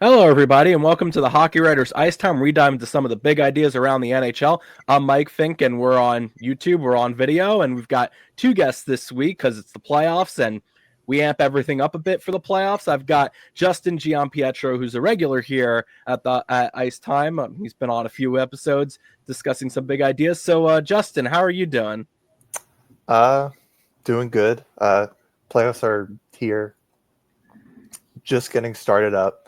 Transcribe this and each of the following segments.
Hello, everybody, and welcome to the Hockey Writers Ice Time. We dive into some of the big ideas around the NHL. I'm Mike Fink, and we're on YouTube, we're on video, and we've got two guests this week because it's the playoffs, and we amp everything up a bit for the playoffs. I've got Justin Giampietro, who's a regular here at Ice Time. He's been on a few episodes discussing some big ideas. So, Justin, how are you doing? Doing good. Playoffs are here. Just getting started up.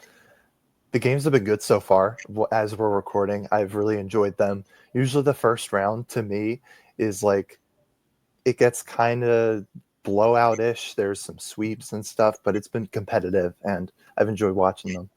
The games have been good so far. As we're recording, I've really enjoyed them. Usually the first round to me is like, it gets kind of blowout-ish. There's some sweeps and stuff, but it's been competitive, and I've enjoyed watching them.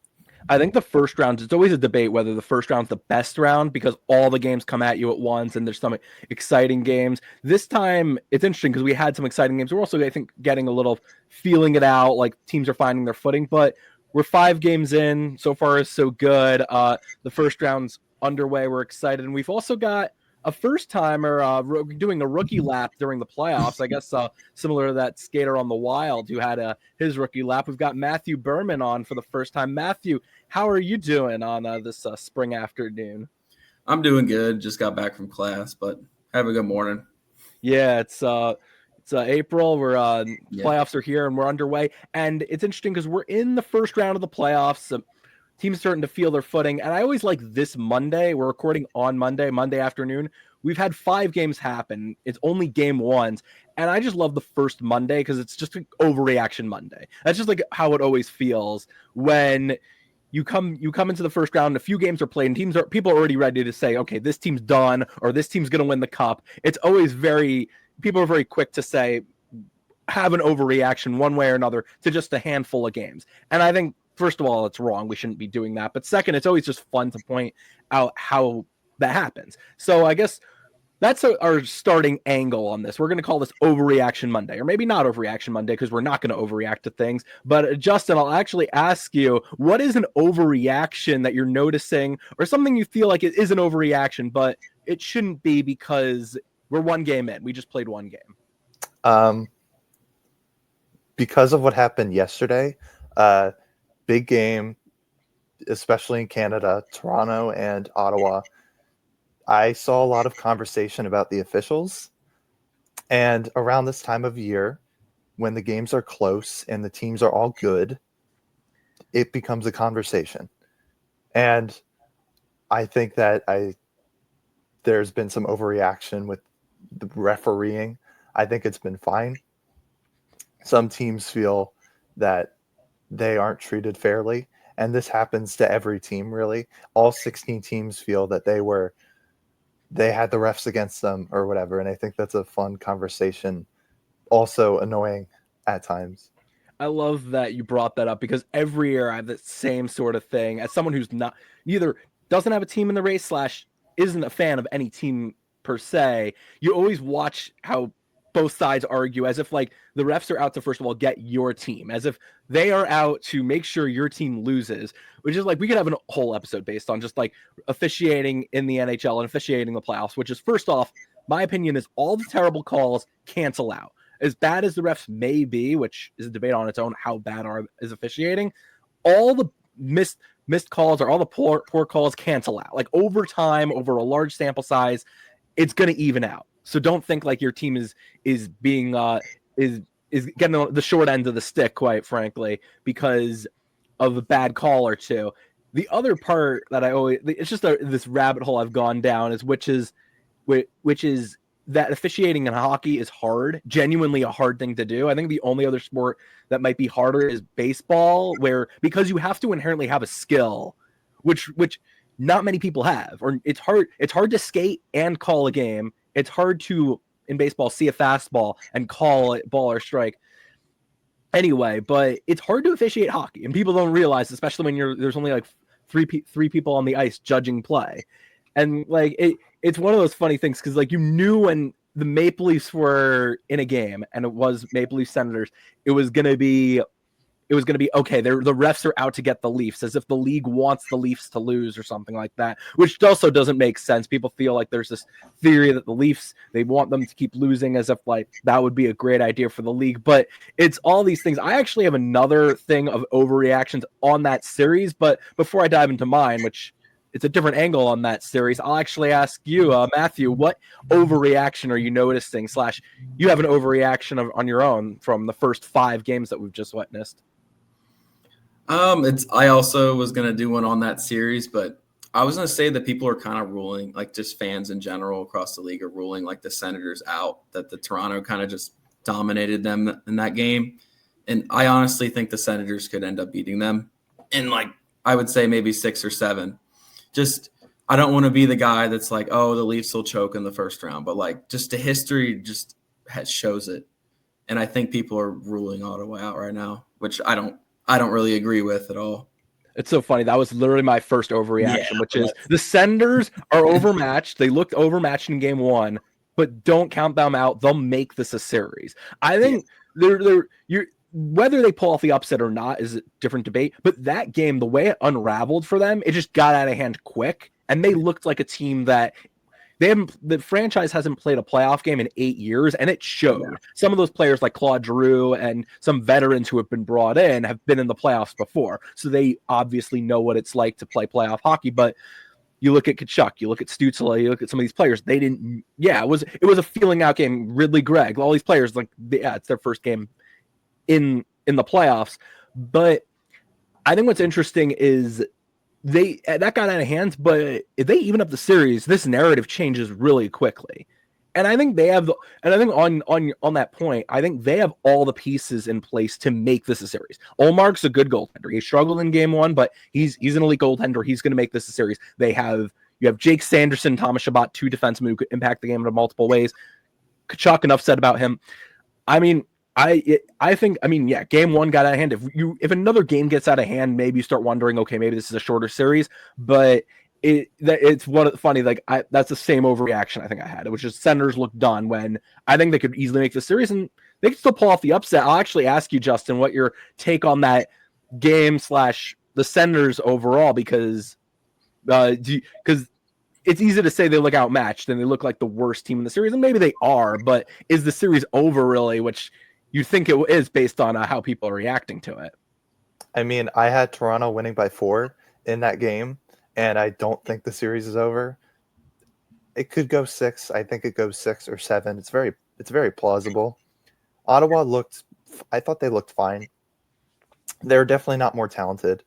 I think the first round, it's always a debate whether the first round's the best round because all the games come at you at once and there's some exciting games. This time, it's interesting because we had some exciting games. We're also, I think, getting a little feeling it out, like teams are finding their footing, but we're 5 games in. So far is so good. The first round's underway. We're excited. And we've also got a first-timer doing a rookie lap during the playoffs. I guess similar to that skater on the Wild who had his rookie lap. We've got Matthew Buhrmann on for the first time. Matthew, how are you doing on this spring afternoon? I'm doing good. Just got back from class, but have a good morning. Yeah, it's April. We're playoffs are here and we're underway. And it's interesting because we're in the first round of the playoffs. Teams starting to feel their footing. And I always like this Monday. We're recording on Monday afternoon. We've had 5 games happen. It's only game ones. And I just love the first Monday because it's just an overreaction Monday. That's just like how it always feels when you come into the first round, a few games are played, and people are already ready to say, okay, this team's done, or this team's going to win the cup. It's always people are very quick to say, have an overreaction one way or another to just a handful of games. And I think, first of all, it's wrong. We shouldn't be doing that. But second, it's always just fun to point out how that happens. So I guess that's our starting angle on this. We're going to call this Overreaction Monday, or maybe not Overreaction Monday because we're not going to overreact to things. But Justin, I'll actually ask you, what is an overreaction that you're noticing, or something you feel like it is an overreaction, but it shouldn't be because we're 1 game in. We just played 1 game. Because of what happened yesterday, big game, especially in Canada, Toronto and Ottawa, I saw a lot of conversation about the officials. And around this time of year, when the games are close and the teams are all good, it becomes a conversation. And I think that there's been some overreaction with the refereeing. I think it's been fine. Some teams feel that they aren't treated fairly, and this happens to every team, really. All 16 teams feel that they had the refs against them or whatever, and I think that's a fun conversation, also annoying at times. I love that you brought that up because every year I have the same sort of thing. As someone who's neither doesn't have a team in the race / isn't a fan of any team per se, you always watch how both sides argue as if like the refs are out to, first of all, get your team, as if they are out to make sure your team loses, which is like, we could have a whole episode based on just like officiating in the NHL and officiating the playoffs, which is, first off, my opinion is all the terrible calls cancel out. As bad as the refs may be, which is a debate on its own, how bad is officiating, all the missed calls or all the poor calls cancel out. Like over time, over a large sample size, it's going to even out. So don't think like your team is being is getting the short end of the stick, quite frankly, because of a bad call or two. The other part that it's just this rabbit hole I've gone down which is that officiating in hockey is hard, genuinely a hard thing to do. I think the only other sport that might be harder is baseball, because you have to inherently have a skill, which not many people have, or it's hard to skate and call a game. It's hard to, in baseball, see a fastball and call it ball or strike. Anyway, but it's hard to officiate hockey, and people don't realize, especially when there's only like three people on the ice judging play, and like it's one of those funny things because like you knew when the Maple Leafs were in a game and it was Maple Leaf Senators, it was gonna be it was going to be, okay, the refs are out to get the Leafs, as if the league wants the Leafs to lose or something like that, which also doesn't make sense. People feel like there's this theory that the Leafs, they want them to keep losing, as if like that would be a great idea for the league. But it's all these things. I actually have another thing of overreactions on that series, but before I dive into mine, which it's a different angle on that series, I'll actually ask you, Matthew, what overreaction are you noticing / you have an overreaction on your own from the first 5 games that we've just witnessed? I also was gonna do one on that series, but I was gonna say that people are kind of ruling, like just fans in general across the league are ruling like the Senators out, that the Toronto kind of just dominated them in that game. And I honestly think the Senators could end up beating them in, like, I would say maybe 6 or 7. Just, I don't want to be the guy that's like, oh, the Leafs will choke in the first round, but like just the history just shows it. And I think people are ruling Ottawa out right now, which I don't really agree with at all. It's so funny. That was literally my first overreaction, which is the Senators are overmatched. They looked overmatched in game 1, but don't count them out. They'll make this a series. I think you're whether they pull off the upset or not is a different debate. But that game, the way it unraveled for them, it just got out of hand quick, and they looked like a team that the franchise hasn't played a playoff game in 8 years, and it showed. Yeah. Some of those players like Claude Giroux and some veterans who have been brought in have been in the playoffs before, so they obviously know what it's like to play playoff hockey. But you look at Tkachuk, you look at Stützle, you look at some of these players, they didn't. Yeah, it was a feeling out game. Ridley Gregg, all these players, like, yeah, it's their first game in the playoffs. But I think what's interesting is that got out of hand, but if they even up the series, this narrative changes really quickly. And I think on that point, I think they have all the pieces in place to make this a series. Ullmark's a good goaltender. He struggled in game 1, but he's an elite goaltender. He's going to make this a series. You have Jake Sanderson, Thomas Chabot, 2 defensemen who could impact the game in multiple ways. Tkachuk, enough said about him. I mean, I think, yeah, game 1 got out of hand. If another game gets out of hand, maybe you start wondering, okay, maybe this is a shorter series. But it's funny. Like, that's the same overreaction I think I had. It was just Senators looked done when I think they could easily make the series, and they could still pull off the upset. I'll actually ask you, Justin, what your take on that game / the Senators overall, because it's easy to say they look outmatched and they look like the worst team in the series, and maybe they are, but is the series over really? Which you think it is based on how people are reacting to it. I mean, I had Toronto winning by 4 in that game, and I don't think the series is over. It could go 6. I think it goes 6 or 7. It's very plausible. Ottawa I thought they looked fine. They're definitely not more talented.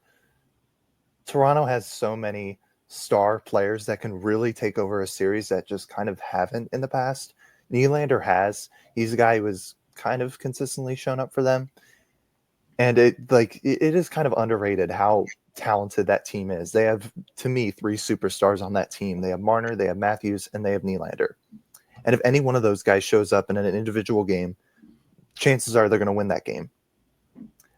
Toronto has so many star players that can really take over a series that just kind of haven't in the past. Nylander has. He's a guy who has kind of consistently shown up for them. And it is kind of underrated how talented that team is. They have, to me, 3 superstars on that team. They have Marner, they have Matthews, and they have Nylander. And if any one of those guys shows up in an individual game, chances are they're going to win that game.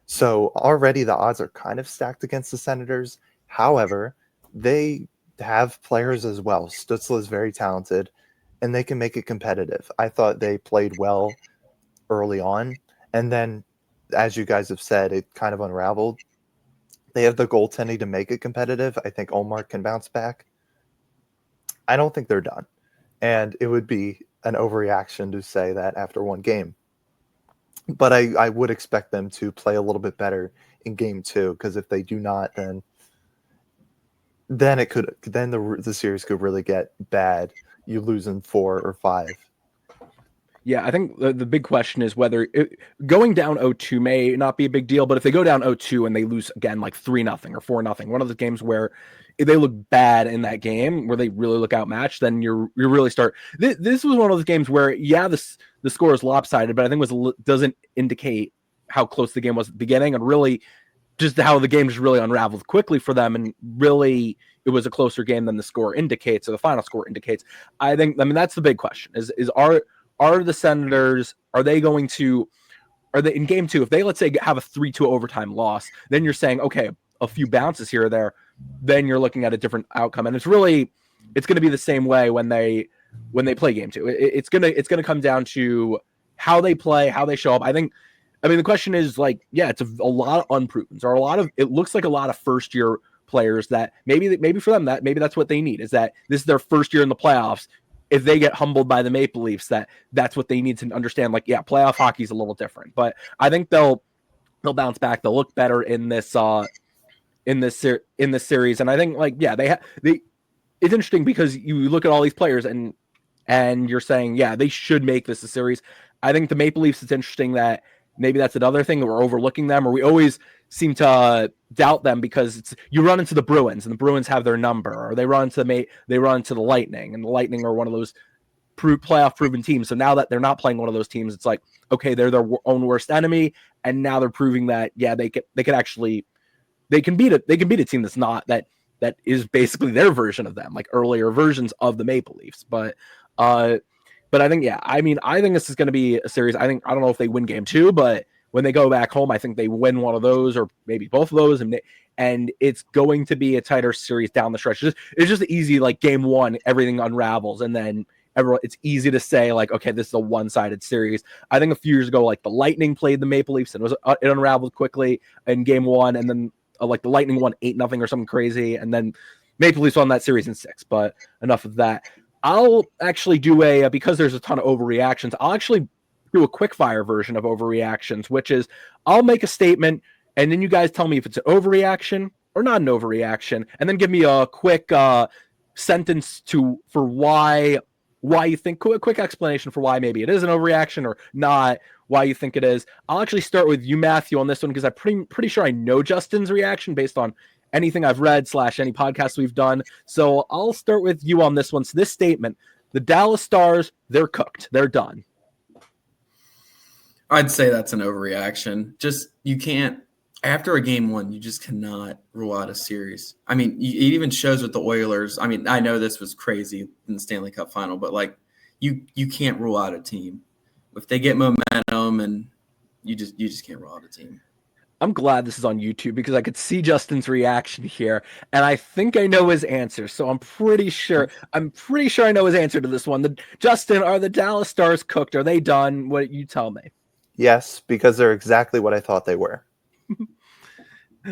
So already the odds are kind of stacked against the Senators. However, they have players as well. Stützle is very talented, and they can make it competitive. I thought they played well early on, and then, as you guys have said, it kind of unraveled. They have the goaltending to make it competitive. I think Ullmark can bounce back. I don't think they're done, and it would be an overreaction to say that after one game. But I would expect them to play a little bit better in game 2, because if they do not, then the series could really get bad. You lose in 4 or 5. Yeah, I think the big question is whether going down 0-2 may not be a big deal, but if they go down 0-2 and they lose again like 3-0 or 4-0, one of the games where if they look bad in that game, where they really look outmatched, then you really start. This was one of those games where, yeah, the score is lopsided, but I think doesn't indicate how close the game was at the beginning, and really just how the game just really unraveled quickly for them, and really it was a closer game than the score indicates, or the final score indicates. I mean that's the big question: are the Senators, are they in game 2, if they, let's say, have a 3-2 overtime loss, then you're saying, okay, a few bounces here or there, then you're looking at a different outcome. And it's going to be the same way when they play game 2. It's going to come down to how they play, how they show up. I think I mean, the question is like, yeah, it's a lot of unproven. There are a lot of, it looks like a lot of first year players that maybe for them that maybe that's what they need, is that this is their first year in the playoffs. If they get humbled by the Maple Leafs, that's what they need to understand. Like, yeah, playoff hockey is a little different, but I think they'll bounce back. They'll look better in this series, and I think like they it's interesting because you look at all these players and you're saying, yeah, they should make this a series. I think the Maple Leafs, it's interesting that maybe that's another thing that we're overlooking them, or we always seem to doubt them because you run into the Bruins and the Bruins have their number, or they run into the Lightning, and the Lightning are one of those playoff proven teams. So now that they're not playing one of those teams, it's like, okay, they're their own worst enemy, and now they're proving that they can beat a team that's not that is basically their version of them, like earlier versions of the Maple Leafs. But I think, I think this is going to be a series. I don't know if they win game 2, but when they go back home, I think they win one of those or maybe both of those, and it's going to be a tighter series down the stretch. It's just easy, like game 1, everything unravels, and then it's easy to say like, okay, this is a one-sided series. I think a few years ago, like the Lightning played the Maple Leafs and it unraveled quickly in game 1, and then like the Lightning won 8-0 or something crazy, and then Maple Leafs won that series in 6. But enough of that. I'll actually do because there's a ton of overreactions, I'll actually do a quick fire version of overreactions, which is I'll make a statement and then you guys tell me if it's an overreaction or not an overreaction, and then give me a quick sentence for why you think, quick explanation for why maybe it is an overreaction or not, why you think it is. I'll actually start with you, Matthew, on this one because I'm pretty sure I know Justin's reaction based on anything I've read / any podcasts we've done. So I'll start with you on this one. So this statement, the Dallas Stars, they're cooked. They're done. I'd say that's an overreaction. Just, you can't, after a game 1, you just cannot rule out a series. I mean, it even shows with the Oilers. I mean, I know this was crazy in the Stanley Cup final, but like you can't rule out a team. If they get momentum, and you just can't rule out a team. I'm glad this is on YouTube because I could see Justin's reaction here, and I think I know his answer. So I'm pretty sure I know his answer to this one. Justin, are the Dallas Stars cooked? Are they done? What you tell me? Yes, because they're exactly what I thought they were.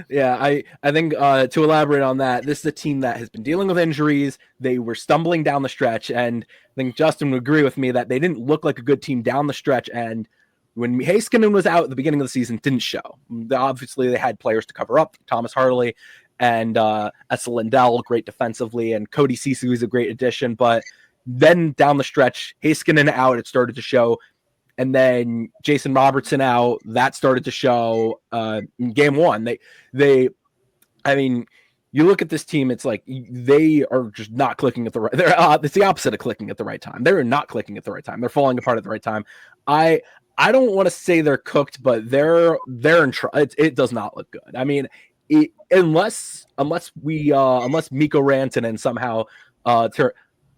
Yeah, I think to elaborate on that, this is a team that has been dealing with injuries. They were stumbling down the stretch, and I think Justin would agree with me that they didn't look like a good team down the stretch. And when Heiskanen was out at the beginning of the season, didn't show. Obviously, they had players to cover up. Thomas Harley and Esa Lindell, great defensively, and Cody Ceci was a great addition. But then down the stretch, Heiskanen out, it started to show. And then Jason Robertson out, that started to show in game 1. I mean, you look at this team, it's like they are just not clicking at the right. It's the opposite of clicking at the right time. They're not clicking at the right time. They're falling apart at the right time. I don't want to say they're cooked, but they're in trouble. It does not look good. I mean, unless Mikko Rantanen somehow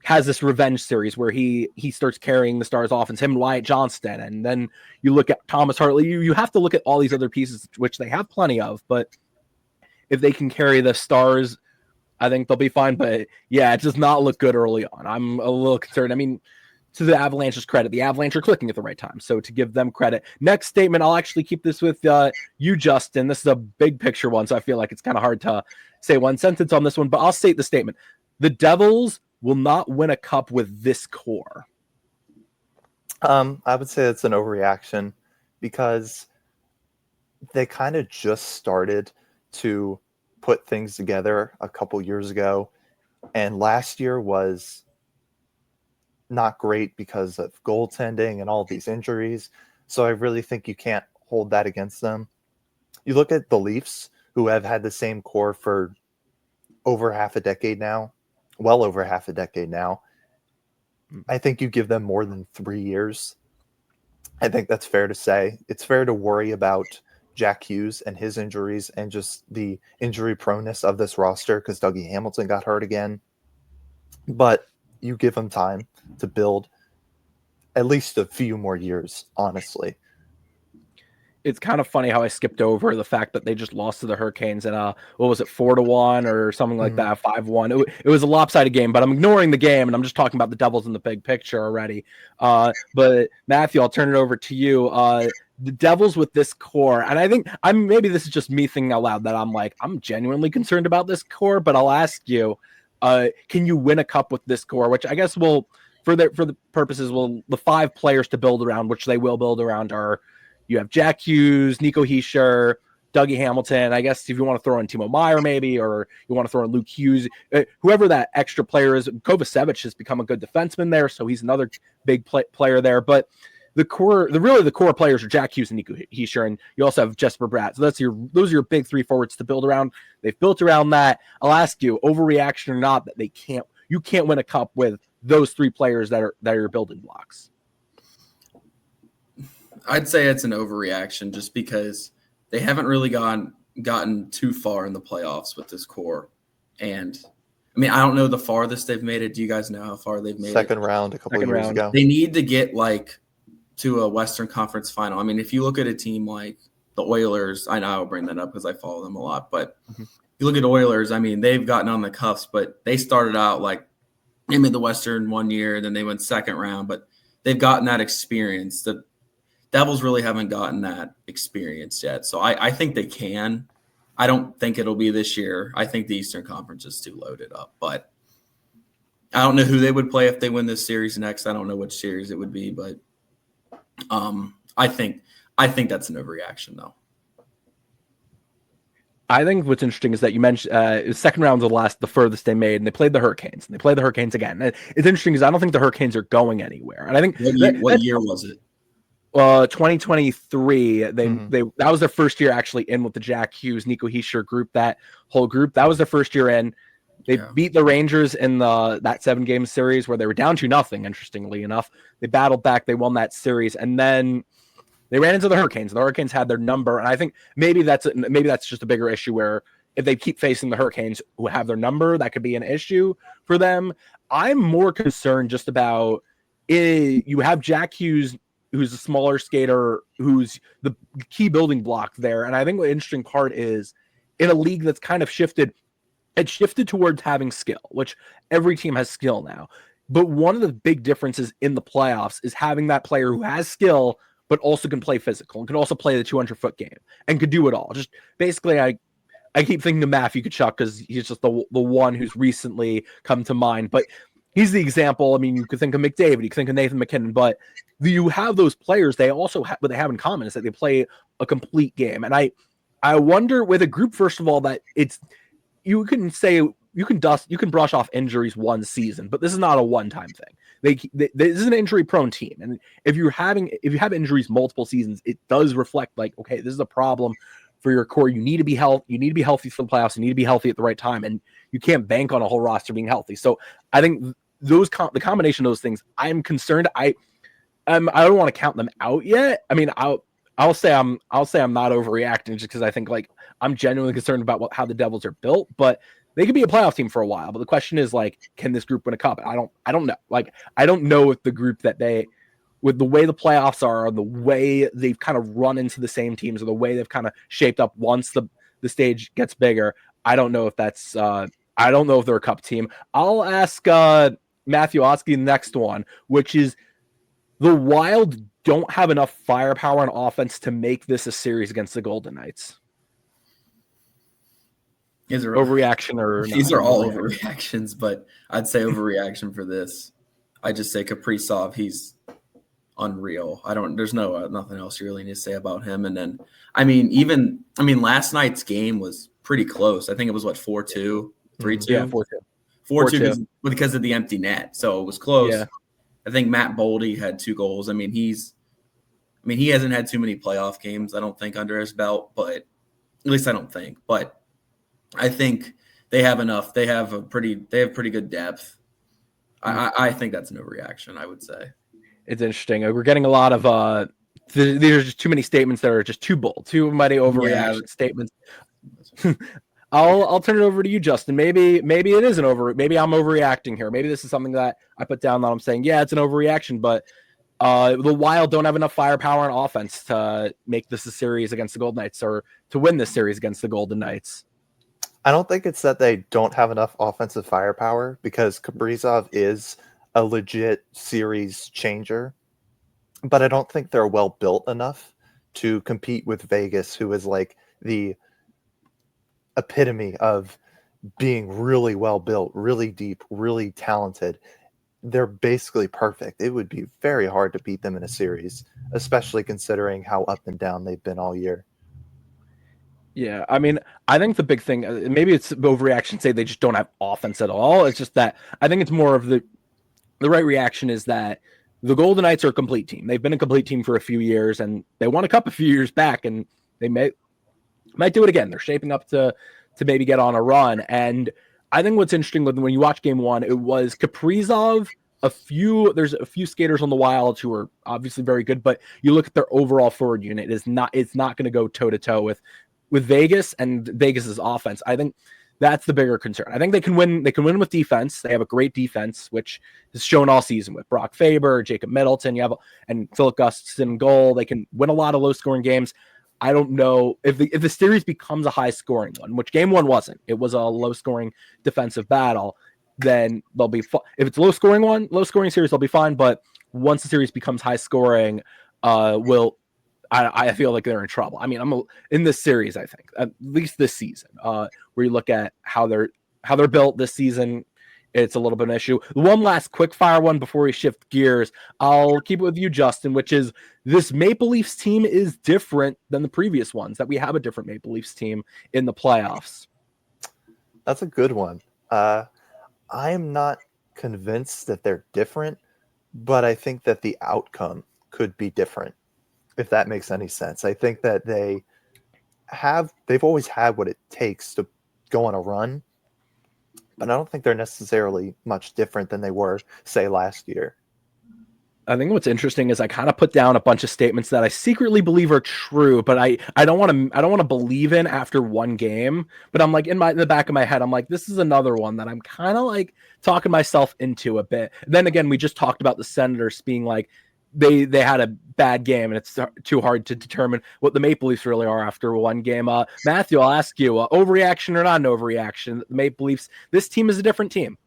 has this revenge series where he starts carrying the Stars offense, him and Wyatt Johnston, and then you look at Thomas Hartley. You have to look at all these other pieces, which they have plenty of, but if they can carry the Stars, I think they'll be fine. But yeah, it does not look good early on. I'm a little concerned. I mean, to the Avalanche's credit, the Avalanche are clicking at the right time, so to give them credit. Next statement, I'll actually keep this with you, Justin. This is a big picture one, so I feel like it's kind of hard to say one sentence on this one, but I'll state the statement. The Devils will not win a cup with this core. I would say it's an overreaction because they kind of just started to put things together a couple years ago, and last year was not great because of goaltending and all these injuries. So I really think you can't hold that against them. You look at the Leafs, who have had the same core for over half a decade now. Well over half a decade now. I think you give them more than 3 years. I think that's fair to say. It's fair to worry about Jack Hughes and his injuries and just the injury proneness of this roster because Dougie Hamilton got hurt again. But you give them time to build at least a few more years, honestly. It's kind of funny how I skipped over the fact that they just lost to the Hurricanes and what was it, 4-1 or something like that, 5-1. It was a lopsided game, but I'm ignoring the game and I'm just talking about the Devils in the big picture already. But Matthew, I'll turn it over to you. the Devils with this core, and I think maybe this is just me thinking out loud that I'm genuinely concerned about this core, but I'll ask you, can you win a cup with this core? Which I guess will, for the purposes, the 5 players to build around, which they will build around, are you have Jack Hughes, Nico Hischier, Dougie Hamilton. I guess if you want to throw in Timo Meier maybe, or you want to throw in Luke Hughes, whoever that extra player is. Kovacevic has become a good defenseman there, so he's another big player there. But the core players are Jack Hughes and Nico Hischier, and you also have Jesper Bratt. So those are your big 3 forwards to build around. They've built around that. I'll ask you, overreaction or not, that you can't win a cup with those 3 players that are your building blocks. I'd say it's an overreaction just because they haven't really gotten too far in the playoffs with this core. And I mean, I don't know the farthest they've made it. Do you guys know how far they've made Second round a couple of years ago. They need to get to a Western Conference final. I mean, if you look at a team like the Oilers, I know I'll bring that up because I follow them a lot, but if you look at Oilers, I mean, they've gotten on the cuffs, but they started out they made the Western one year, then they went second round, but they've gotten that experience. The Devils really haven't gotten that experience yet. So I think they can. I don't think it'll be this year. I think the Eastern Conference is too loaded up, but I don't know who they would play if they win this series next. I don't know which series it would be, but I think that's an overreaction, though. I think what's interesting is that you mentioned second round was the furthest they made, and they played the Hurricanes, and they played the Hurricanes again. And it's interesting because I don't think the Hurricanes are going anywhere, and I think what year was it? 2023. That was their first year actually in with the Jack Hughes, Nico Hischier group. That whole group, that was their first year in. They beat the Rangers in that 7-game series where they were down 2-0. Interestingly enough, they battled back. They won that series, and then they ran into the Hurricanes. The Hurricanes had their number, and I think maybe that's just a bigger issue where if they keep facing the Hurricanes who have their number, that could be an issue for them. I'm more concerned just about you have Jack Hughes, who's a smaller skater, who's the key building block there, and I think the interesting part is in a league that's kind of shifted. It shifted towards having skill, which every team has skill now. But one of the big differences in the playoffs is having that player who has skill, but also can play physical and can also play the 200-foot game and could do it all. Just basically, I keep thinking of Matthew Tkachuk because he's just the one who's recently come to mind. But he's the example. I mean, you could think of McDavid, you could think of Nathan McKinnon, but you have those players. They also what they have in common is that they play a complete game. And I wonder with a group, first of all, that you can brush off injuries one season, but this is not a one-time thing. This is an injury-prone team, and if you have injuries multiple seasons, it does reflect okay, this is a problem for your core. You need to be healthy. You need to be healthy for the playoffs. You need to be healthy at the right time, and you can't bank on a whole roster being healthy. So I think the combination of those things, I'm concerned. I don't want to count them out yet. I mean, I'll say I'm not overreacting just because I think I'm genuinely concerned about how the Devils are built, but they could be a playoff team for a while. But the question is can this group win a cup? I don't know. I don't know if the group that with the way the playoffs are, the way they've kind of run into the same teams, or the way they've kind of shaped up once the stage gets bigger. I don't know if that's I don't know if they're a cup team. I'll ask Matthew Oskey the next one, which is the Wild don't have enough firepower and offense to make this a series against the Golden Knights. These are overreaction or these are all overreactions, but I'd say overreaction for this. I just say Kaprizov, he's unreal. There's nothing else you really need to say about him. And then last night's game was pretty close. I think it was 4-2, 3-2. Yeah, 4-2 because of the empty net. So it was close. Yeah. I think Matt Boldy had 2 goals. He hasn't had too many playoff games, I don't think, under his belt, but at least I don't think. But I think they have enough. They have pretty good depth. I think that's an overreaction, I would say. It's interesting. We're getting a lot of these are just too many statements that are just too bold, too many overreaction statements. I'll turn it over to you, Justin. Maybe it is maybe I'm overreacting here. Maybe this is something that I put down that I'm saying, yeah, it's an overreaction, but the Wild don't have enough firepower and offense to make this a series against the Golden Knights or to win this series against the Golden Knights. I don't think it's that they don't have enough offensive firepower, because Kaprizov is a legit series changer, but I don't think they're well built enough to compete with Vegas, who is like the epitome of being really well built, really deep, really talented. They're basically perfect. It would be very hard to beat them in a series, especially considering how up and down they've been all year. Yeah, I mean, I think the big thing, maybe it's overreaction, say they just don't have offense at all. It's just that I think it's more of the right reaction is that the Golden Knights are a complete team. They've been a complete team for a few years, and they won a cup a few years back, and they might do it again. They're shaping up to maybe get on a run. And I think what's interesting when you watch game one, it was Kaprizov. There's a few skaters on the Wild who are obviously very good, but you look at their overall forward unit, it's not going to go toe to toe with Vegas and Vegas's offense. I think that's the bigger concern. I think they can win. They can win with defense. They have a great defense, which is shown all season with Brock Faber, Jacob Middleton, and Philip Gustafson goal. They can win a lot of low scoring games. I don't know if the series becomes a high scoring one, which game one wasn't. It was a low scoring defensive battle. Then they'll be if it's low scoring series, they'll be fine. But once the series becomes high scoring, I feel like they're in trouble. I mean, in this series, I think at least this season, where you look at how they're built this season, it's a little bit of an issue. One last quick fire one before we shift gears. I'll keep it with you, Justin, which is this Maple Leafs team is different than the previous ones, that we have a different Maple Leafs team in the playoffs. That's a good one. I am not convinced that they're different, but I think that the outcome could be different, if that makes any sense. I think that they've always had what it takes to go on a run, but I don't think they're necessarily much different than they were, say, last year. I think what's interesting is I kind of put down a bunch of statements that I secretly believe are true, but I don't want to believe in after one game. But I'm like in the back of my head, I'm like, this is another one that I'm kind of like talking myself into a bit. Then again, we just talked about the Senators being like they had a bad game, and it's too hard to determine what the Maple Leafs really are after one game. Matthew, I'll ask you, overreaction or not an overreaction? The Maple Leafs, this team is a different team.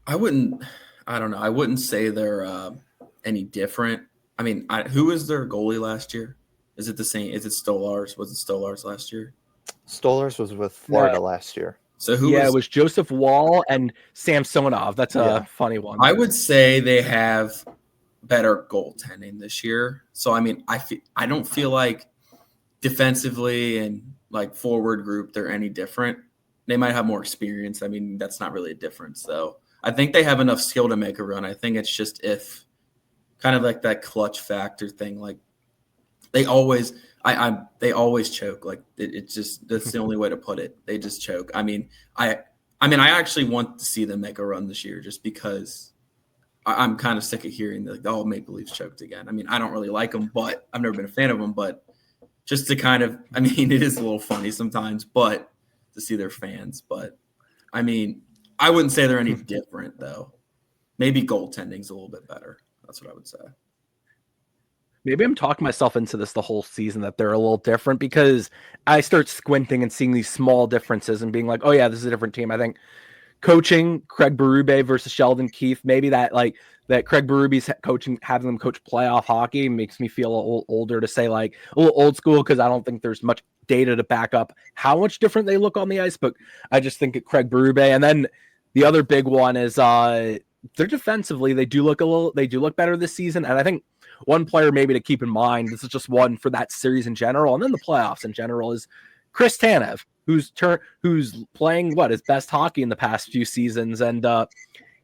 I don't know. I wouldn't say they're any different. I mean, who was their goalie last year? Is it the same? Is it Stolarz? Was it Stolarz last year? Stolarz was with Florida last year. So it was Joseph Wall and Samsonov. That's a funny one. I would say they have better goaltending this year. So I mean, I don't feel like defensively and like forward group they're any different. They might have more experience. I mean, that's not really a difference though. I think they have enough skill to make a run. I think it's just if kind of like that clutch factor thing. Like they always choke. Like it's just that's the only way to put it. They just choke. I mean, I actually want to see them make a run this year just because I'm kind of sick of hearing that Maple Leafs choked again. I mean, I don't really like them, but I've never been a fan of them. But just to kind of, I mean, it is a little funny sometimes, but to see their fans. But I mean, I wouldn't say they're any different though. Maybe goaltending's a little bit better. That's what I would say. Maybe I'm talking myself into this the whole season that they're a little different because I start squinting and seeing these small differences and being like, oh yeah, this is a different team. I think coaching Craig Berube versus Sheldon Keefe, maybe that Craig Berube's coaching, having them coach playoff hockey makes me feel a little older to say like a little old school because I don't think there's much data to back up how much different they look on the ice. But I just think at Craig Berube. And then the other big one is they're defensively, they do look better this season. And I think one player maybe to keep in mind, this is just one for that series in general, and then the playoffs in general, is Chris Tanev, who's playing his best hockey in the past few seasons. And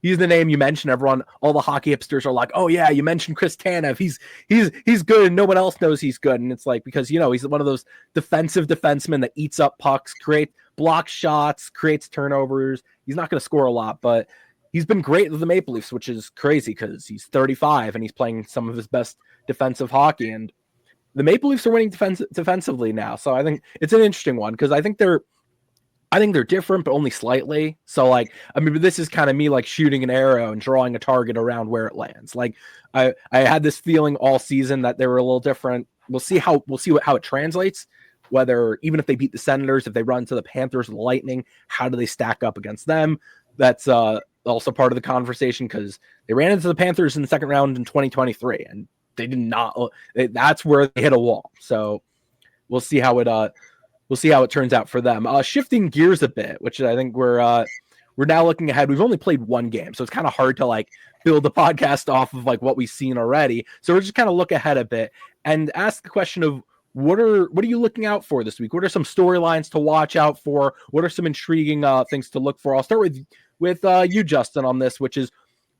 he's the name you mentioned. Everyone, all the hockey hipsters are like, oh yeah, you mentioned Chris Tanev. He's good and no one else knows he's good. And it's like, because, he's one of those defensive defensemen that eats up pucks, blocks shots, creates turnovers. He's not going to score a lot, but he's been great with the Maple Leafs, which is crazy because he's 35 and he's playing some of his best defensive hockey. And the Maple Leafs are winning defensively now. So I think it's an interesting one because I think they're different, but only slightly. So this is kind of me like shooting an arrow and drawing a target around where it lands. Like I had this feeling all season that they were a little different. We'll see how it translates. Whether even if they beat the Senators, if they run to the Panthers and the Lightning, how do they stack up against them? That's also part of the conversation because they ran into the Panthers in the second round in 2023, and they did not. That's where they hit a wall. So we'll see how it turns out for them. Shifting gears a bit, which I think we're now looking ahead. We've only played one game, so it's kind of hard to like build the podcast off of like what we've seen already. So we're just kind of look ahead a bit and ask the question of what are you looking out for this week? What are some storylines to watch out for? What are some intriguing things to look for? I'll start with you, Justin, on this, which is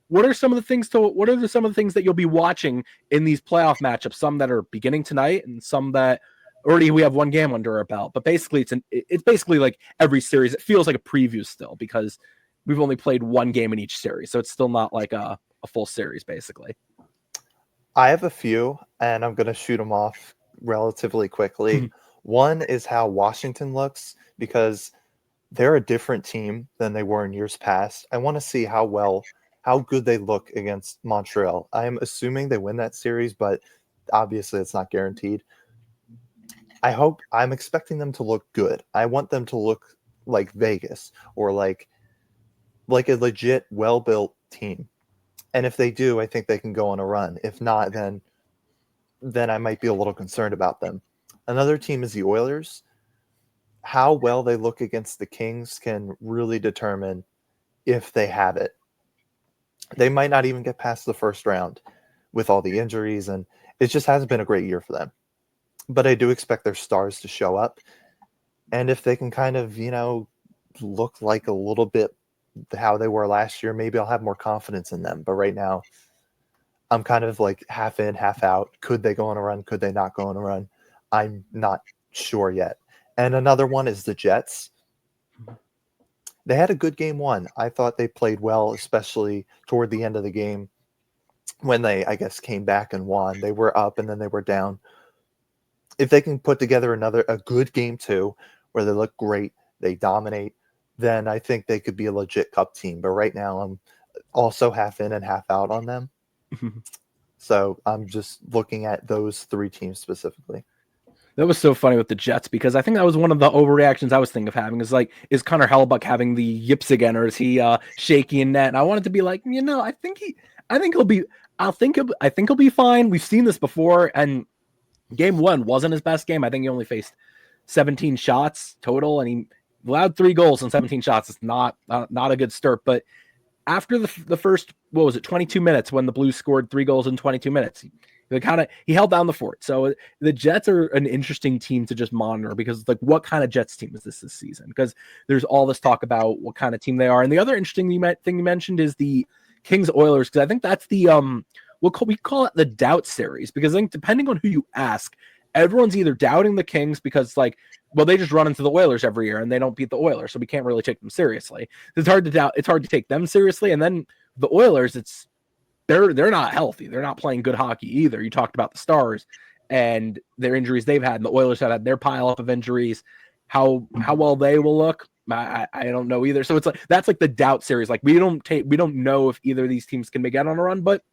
what are some of the things that you'll be watching in these playoff matchups? Some that are beginning tonight and some that already we have one game under our belt. But basically, it's basically like every series. It feels like a preview still because we've only played one game in each series, so it's still not like a full series basically. I have a few, and I'm going to shoot them off relatively quickly. One is how Washington looks, because they're a different team than they were in years past. I want to see how good they look against Montreal. I'm assuming they win that series, but obviously it's not guaranteed. I'm expecting them to look good. I want them to look like Vegas or like a legit, well-built team. And if they do, I think they can go on a run. If not, then I might be a little concerned about them. Another team is the Oilers. How well they look against the Kings can really determine if they have it. They might not even get past the first round with all the injuries, and it just hasn't been a great year for them. But I do expect their stars to show up. And if they can kind of, look like a little bit how they were last year, maybe I'll have more confidence in them. But right now, I'm kind of like half in, half out. Could they go on a run? Could they not go on a run? I'm not sure yet. And another one is the Jets. They had a good game one. I thought they played well, especially toward the end of the game when they, I guess, came back and won. They were up and then they were down. If they can put together a good game two where they look great, they dominate, then I think they could be a legit cup team. But right now I'm also half in and half out on them. So I'm just looking at those three teams specifically. That was so funny with the Jets because I think that was one of the overreactions I was thinking of having is Connor Hellebuck having the yips again, or is he shaky in net? And I wanted to be like, I think he'll be fine. We've seen this before, and game one wasn't his best game. I think he only faced 17 shots total, and he allowed 3 goals on 17 shots. It's not a good start. But after the first, 22 minutes when the Blues scored 3 goals in 22 minutes, he held down the fort. So the Jets are an interesting team to just monitor because it's like, what kind of Jets team is this season? Because there's all this talk about what kind of team they are. And the other interesting thing you mentioned is the Kings Oilers, because I think that's the we call it the doubt series, because I think depending on who you ask, everyone's either doubting the Kings because they just run into the Oilers every year and they don't beat the Oilers, so we can't really take them seriously. It's hard to take them seriously. And then the Oilers, they're not healthy. They're not playing good hockey either. You talked about the Stars and their injuries they've had, and the Oilers have had their pile up of injuries. How well they will look, I don't know either. So it's like that's like the doubt series. Like we don't know if either of these teams can make it on a run, but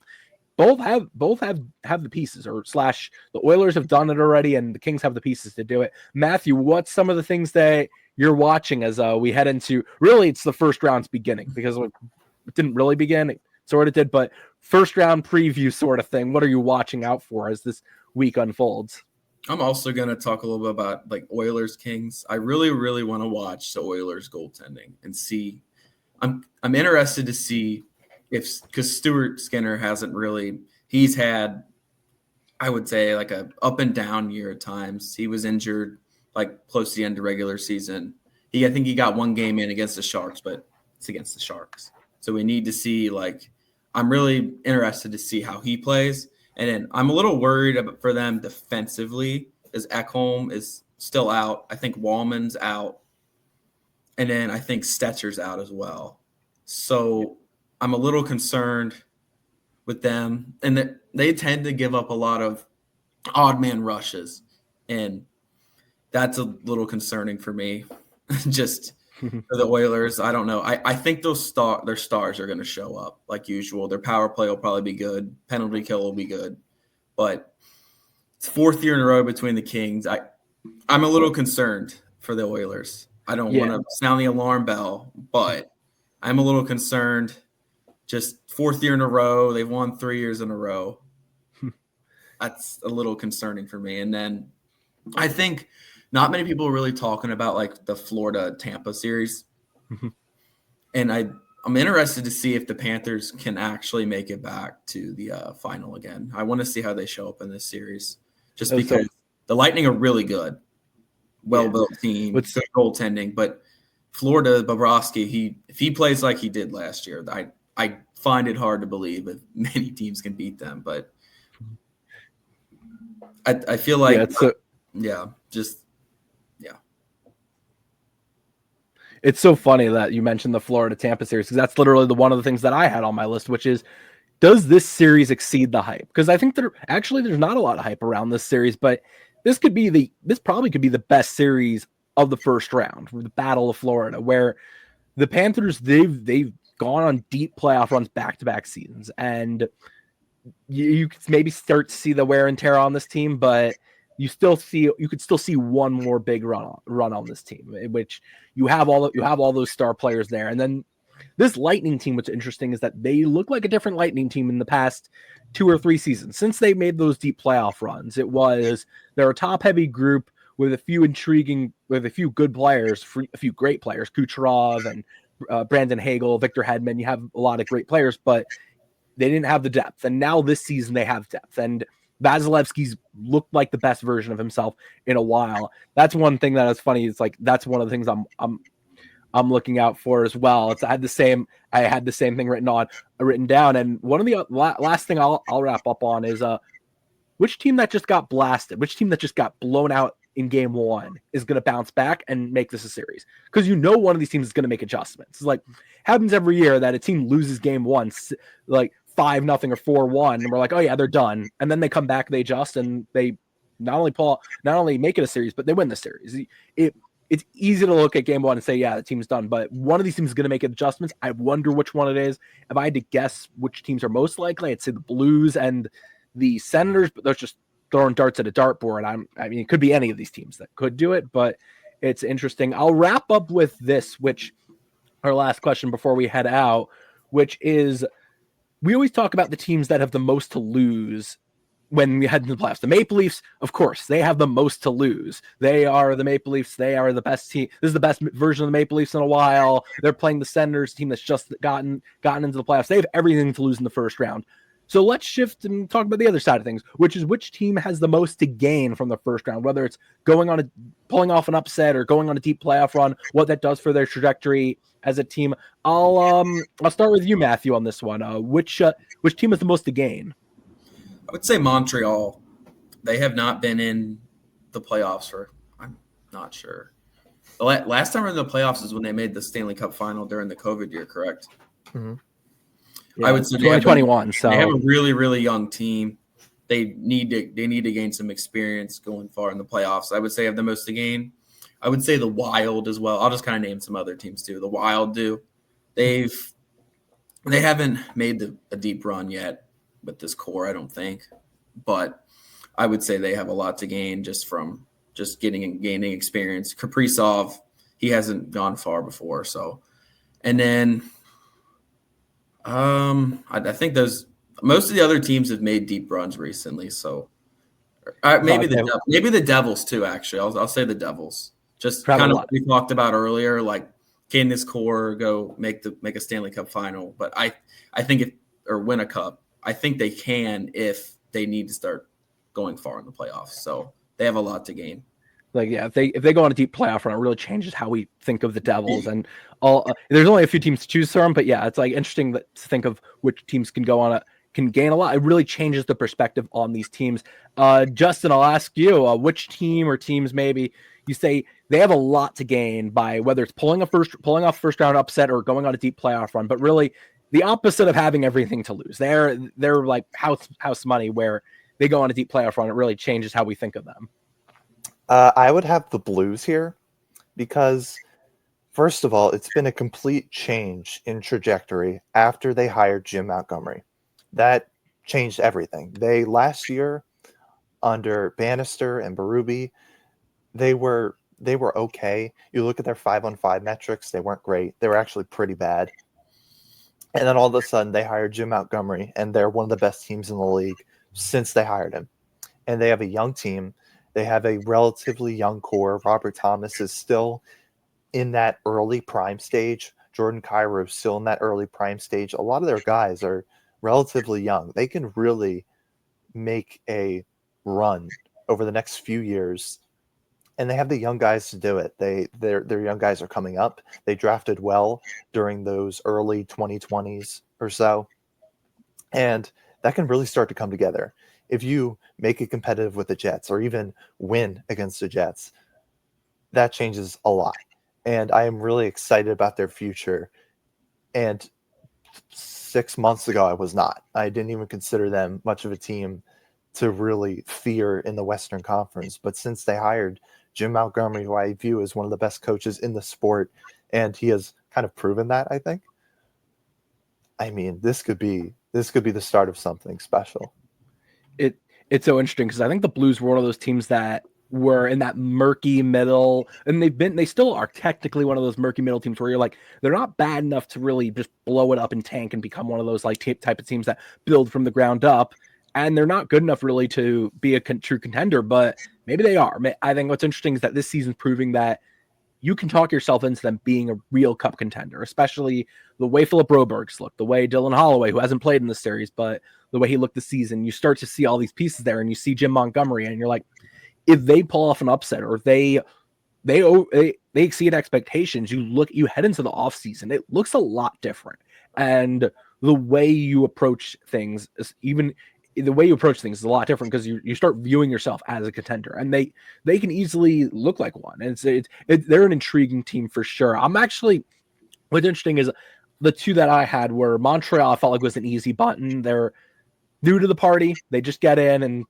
both have the pieces, or / the Oilers have done it already, and the Kings have the pieces to do it. Matthew, what's some of the things that you're watching as we head into? Really, it's the first round's beginning, because it didn't really begin. It sort of did, but first round preview sort of thing. What are you watching out for as this week unfolds? I'm also going to talk a little bit about like Oilers Kings. I really, really want to watch the Oilers goaltending and see. I'm interested to see because Stuart Skinner he's had, I would say, like a up and down year at times. He was injured like close to the end of regular season. I think he got one game in against the Sharks, but it's against the Sharks. So we need to see, I'm really interested to see how he plays. And then I'm a little worried for them defensively, as Ekholm is still out. I think Wallman's out. And then I think Stetcher's out as well. So I'm a little concerned with them. And they tend to give up a lot of odd man rushes. And that's a little concerning for me. Just for the Oilers, I don't know. I think their stars are going to show up like usual. Their power play will probably be good. Penalty kill will be good. But it's 4th year in a row between the Kings. I'm a little concerned for the Oilers. I don't want to sound the alarm bell, but I'm a little concerned. Just 4th year in a row. They've won 3 years in a row. that's a little concerning for me. And then I think not many people are really talking about like the Florida Tampa series. And I'm interested to see if the Panthers can actually make it back to the final again. I want to see how they show up in this series, just because the Lightning are really good, well-built team, good goaltending. But Florida, Bobrovsky, if he plays like he did last year, I find it hard to believe if many teams can beat them. But I feel like, It's so funny that you mentioned the Florida Tampa series, because that's literally one of the things that I had on my list, which is, does this series exceed the hype? Because I think there's not a lot of hype around this series, but this probably could be the best series of the first round, the Battle of Florida, where the Panthers, they've gone on deep playoff runs back-to-back seasons, and you could maybe start to see the wear and tear on this team, but you could still see one more big run on this team, in which you have all those star players there. And then this Lightning team, what's interesting is that they look like a different Lightning team in the past 2 or 3 seasons since they made those deep playoff runs. They're a top heavy group with a few good players, a few great players, Kucherov and Brandon Hagel, Victor Hedman. You have a lot of great players, but they didn't have the depth. And now this season they have depth, and Vasilevsky's looked like the best version of himself in a while. That's one thing that is funny. It's like, that's one of the things I'm looking out for as well. I had the same thing written down. And one of the last thing I'll wrap up on is which team that just got blasted, which team that just got blown out in game 1 is going to bounce back and make this a series, because one of these teams is going to make adjustments. It's like happens every year that a team loses game 1 like 5-0 or 4-1, and we're like, oh yeah, they're done, and then they come back, they adjust, and they not only make it a series, but they win the series. It's easy to look at game 1 and say, yeah, the team's done, but one of these teams is going to make adjustments. I wonder which one it is. If I had to guess which teams are most likely, I'd say the Blues and the Senators, but they're just throwing darts at a dartboard. I mean, it could be any of these teams that could do it, but it's interesting. I'll wrap up with this, which our last question before we head out, which is, we always talk about the teams that have the most to lose when we head into the playoffs. The Maple Leafs, of course, they have the most to lose. They are the Maple Leafs. They are the best team. This is the best version of the Maple Leafs in a while. They're playing the Senators, team that's just gotten into the playoffs. They have everything to lose in the first round. So let's shift and talk about the other side of things, which is which team has the most to gain from the first round, whether it's pulling off an upset or going on a deep playoff run, what that does for their trajectory as a team. I'll start with you, Matthew, on this one. Which team has the most to gain? I would say Montreal. They have not been in the playoffs I'm not sure. The last time we were in the playoffs is when they made the Stanley Cup final during the COVID year, correct? Mm-hmm. Yeah, I would say 2021. So they have a really, really young team. They need to gain some experience going far in the playoffs. I would say have the most to gain. I would say the Wild as well. I'll just kind of name some other teams too. The Wild do. They haven't made a deep run yet with this core, I don't think. But I would say they have a lot to gain just from gaining experience. Kaprizov, he hasn't gone far before. So, and then I think most of the other teams have made deep runs recently. So maybe the Devils too. Actually, I'll say the Devils. Just kind of what we talked about earlier. Like, can this core go make a Stanley Cup final? But I think win a cup. I think they can if they need to start going far in the playoffs. So they have a lot to gain. Like, yeah, if they go on a deep playoff run, it really changes how we think of the Devils. And there's only a few teams to choose from, but yeah, it's like interesting to think of which teams can gain a lot. It really changes the perspective on these teams. Justin, I'll ask you, which team or teams maybe you say they have a lot to gain by whether it's pulling off first round upset or going on a deep playoff run, but really the opposite of having everything to lose. They're like house money, where they go on a deep playoff run. It really changes how we think of them. I would have the Blues here because, first of all, it's been a complete change in trajectory after they hired Jim Montgomery. That changed everything. Last year, under Bannister and Berube, they were okay. You look at their 5-on-5 metrics, they weren't great. They were actually pretty bad. And then all of a sudden, they hired Jim Montgomery, and they're one of the best teams in the league since they hired him. and they have a young team. They have a relatively young core. Robert Thomas is still in that early prime stage. Jordan Kyrou is still in that early prime stage. A lot of their guys are relatively young. They can really make a run over the next few years, and they have the young guys to do it. Their young guys are coming up. They drafted well during those early 2020s or so, and that can really start to come together. If you make it competitive with the Jets or even win against the Jets, that changes a lot. And I am really excited about their future. And 6 months ago, I was not. I didn't even consider them much of a team to really fear in the Western Conference. But since they hired Jim Montgomery, who I view as one of the best coaches in the sport, and he has kind of proven that, I think. I mean, this could be the start of something special. It's so interesting because I think the Blues were one of those teams that were in that murky middle, and they still are technically one of those murky middle teams where you're like, they're not bad enough to really just blow it up and tank and become one of those like type of teams that build from the ground up, and they're not good enough really to be a true contender, but maybe they are. I think what's interesting is that this season's proving that you can talk yourself into them being a real cup contender, especially the way Philip Broberg's looked, the way Dylan Holloway, who hasn't played in the series, but the way he looked this season. You start to see all these pieces there, and you see Jim Montgomery, and you're like, if they pull off an upset or they exceed expectations, you head into the offseason, it looks a lot different. And the way you approach things is a lot different because you start viewing yourself as a contender, and they can easily look like one. And they're an intriguing team for sure. What's interesting is the two that I had were Montreal. I felt like was an easy button. They're new to the party. They just get in, and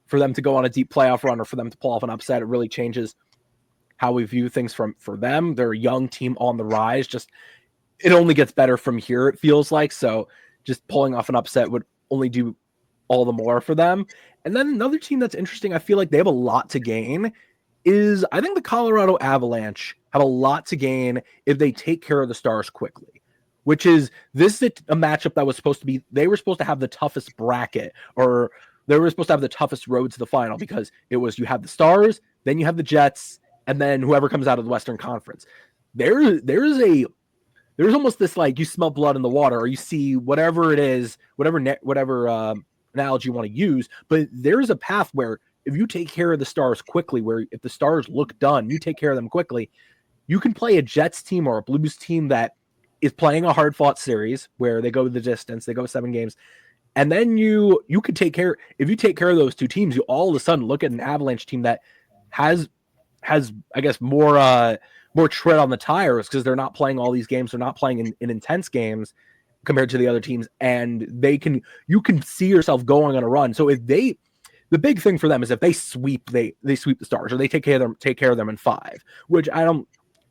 for them to go on a deep playoff run or for them to pull off an upset, it really changes how we view things for them. They're a young team on the rise. It only gets better from here, it feels like. So just pulling off an upset would only do all the more for them. And then another team that's interesting, I feel like they have a lot to gain, is I think the Colorado Avalanche have a lot to gain if they take care of the Stars quickly, which is this is a matchup that was supposed to be, they were supposed to have the toughest bracket, or they were supposed to have the toughest road to the final, because it was, you have the Stars, then you have the Jets, and then whoever comes out of the Western Conference. There's almost this, like, you smell blood in the water, or you see whatever it is, whatever analogy you want to use, but there's a path where if you take care of the Stars quickly, where if the Stars look done, you take care of them quickly, you can play a Jets team or a Blues team that is playing a hard-fought series where they go the distance, they go 7 games, and then you could take care, if you take care of those two teams, you all of a sudden look at an Avalanche team that has I guess more tread on the tires, because they're not playing all these games, they're not playing in intense games compared to the other teams, and you can see yourself going on a run. So the big thing for them is if they sweep the Stars, or they take care of them in 5, which I don't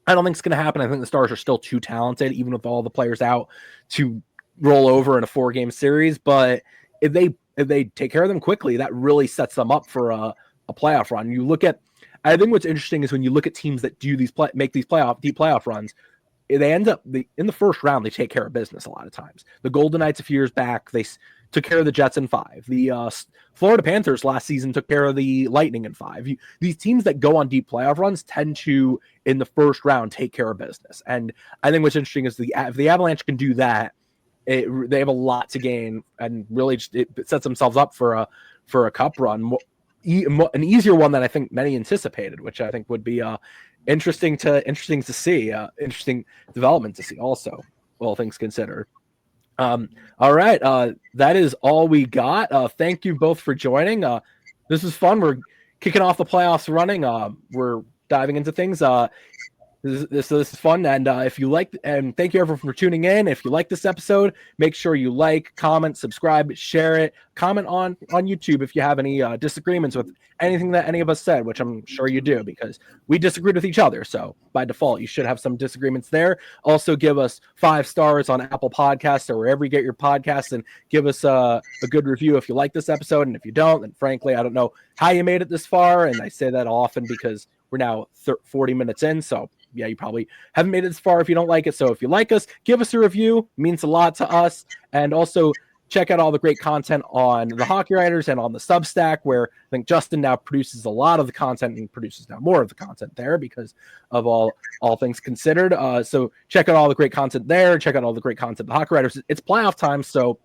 think it's going to happen. I think the Stars are still too talented, even with all the players out, to roll over in a 4-game series. But if they take care of them quickly, that really sets them up for a playoff run. I think what's interesting is when you look at teams that do make these deep playoff runs, they end up in the first round, they take care of business a lot of times. The Golden Knights a few years back, they took care of the Jets in 5. The Florida Panthers last season took care of the Lightning in 5. These teams that go on deep playoff runs tend to, in the first round, take care of business. And I think what's interesting is if the Avalanche can do that, they have a lot to gain, and really it sets themselves up for a cup run, an easier one than I think many anticipated, which I think would be interesting to see, interesting development to see also, all things considered. All right, that is all we got. Thank you both for joining. This was fun. We're kicking off the playoffs running. We're diving into things. This is fun, and if you like, and thank you everyone for tuning in. If you like this episode, make sure you like, comment, subscribe, share it, comment on YouTube if you have any disagreements with anything that any of us said, which I'm sure you do, because we disagreed with each other. So by default, you should have some disagreements there. Also, give us 5 stars on Apple Podcasts or wherever you get your podcasts, and give us a good review if you like this episode. And if you don't, then frankly, I don't know how you made it this far. And I say that often because we're now 40 minutes in, so yeah, you probably haven't made it this far if you don't like it. So if you like us, give us a review. It means a lot to us. And also check out all the great content on the Hockey Writers and on the Substack, where I think Justin now produces a lot of the content and produces now more of the content there because of all things considered. So check out all the great content there. Check out all the great content the Hockey Writers. It's playoff time, so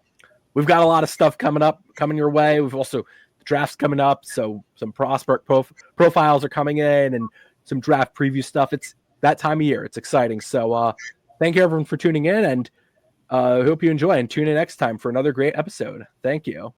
we've got a lot of stuff coming your way. We've also drafts coming up, so some prospect profiles are coming in and some draft preview stuff. It's that time of year. It's exciting. So thank you everyone for tuning in, and hope you enjoy, and tune in next time for another great episode. Thank you.